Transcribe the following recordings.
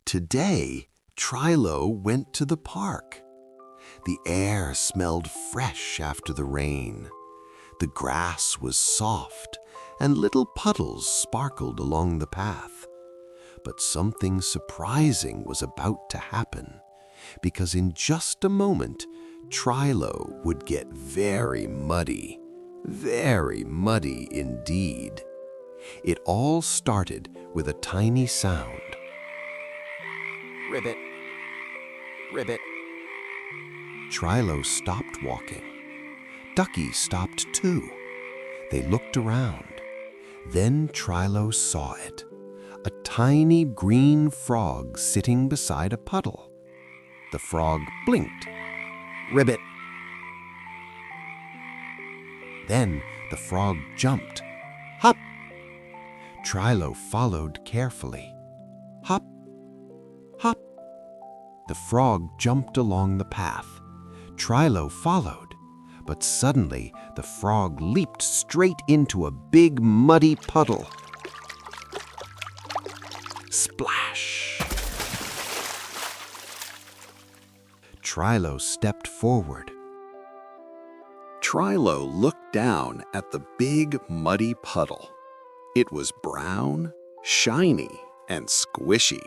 Today, Trilo went to the park. The air smelled fresh after the rain. The grass was soft, and little puddles sparkled along the path. But something surprising was about to happen, because in just a moment, Trilo would get very muddy indeed. It all started with a tiny sound. Ribbit, ribbit. Trilo stopped walking. Ducky stopped too. They looked around. Then Trilo saw it. A tiny green frog sitting beside a puddle. The frog blinked. Ribbit. Then the frog jumped. Hop! Trilo followed carefully. Hop! Hop! The frog jumped along the path. Trilo followed, but suddenly the frog leaped straight into a big muddy puddle. Splash! Trilo stepped forward. Trilo looked down at the big muddy puddle. It was brown, shiny, and squishy.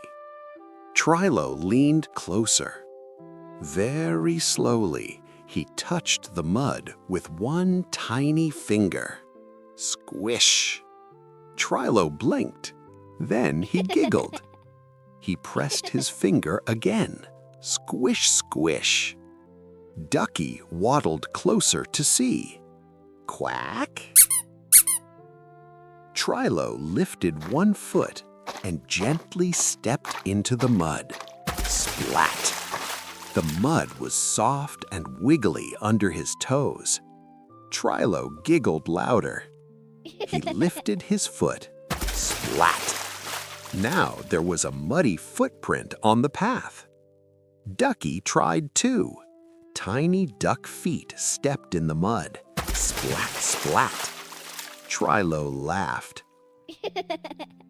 Trilo leaned closer. Very slowly, he touched the mud with one tiny finger. Squish! Trilo blinked. Then he giggled. He pressed his finger again. Squish, squish. Ducky waddled closer to see. Quack! Trilo lifted one foot and gently stepped into the mud. Splat! The mud was soft and wiggly under his toes. Trilo giggled louder. He lifted his foot. Splat! Now there was a muddy footprint on the path. Ducky tried too. Tiny duck feet stepped in the mud. Splat, splat. Trilo laughed.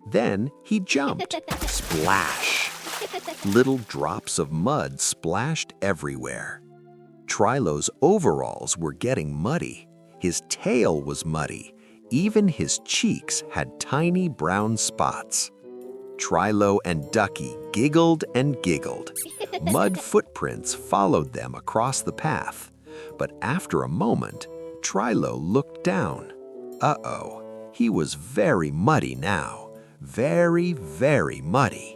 Then he jumped. Splash! Little drops of mud splashed everywhere. Trilo's overalls were getting muddy. His tail was muddy. Even his cheeks had tiny brown spots. Trilo and Ducky giggled and giggled. Mud footprints followed them across the path. But after a moment, Trilo looked down. Uh-oh, he was very muddy now. Very, very muddy.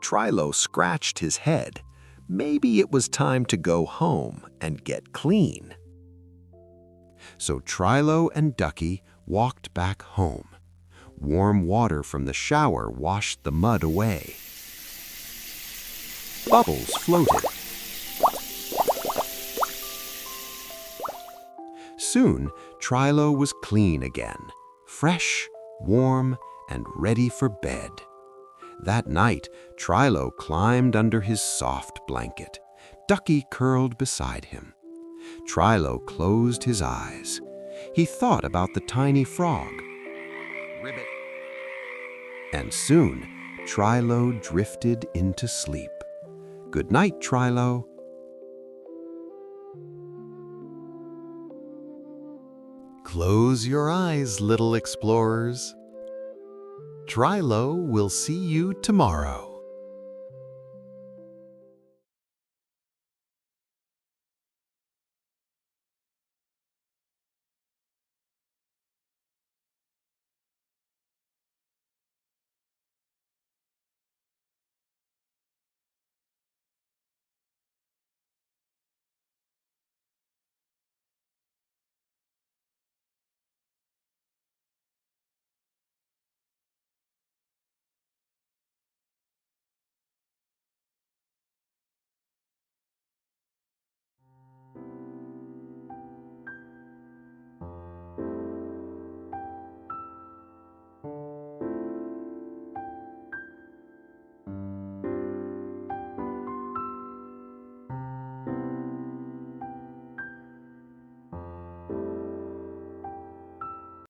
Trilo scratched his head. Maybe it was time to go home and get clean. So Trilo and Ducky walked back home. Warm water from the shower washed the mud away. Bubbles floated. Soon, Trilo was clean again, fresh, warm, and ready for bed. That night, Trilo climbed under his soft blanket. Ducky curled beside him. Trilo closed his eyes. He thought about the tiny frog. Ribbit. And soon, Trilo drifted into sleep. Good night, Trilo. Close your eyes, little explorers. Trilo will see you tomorrow.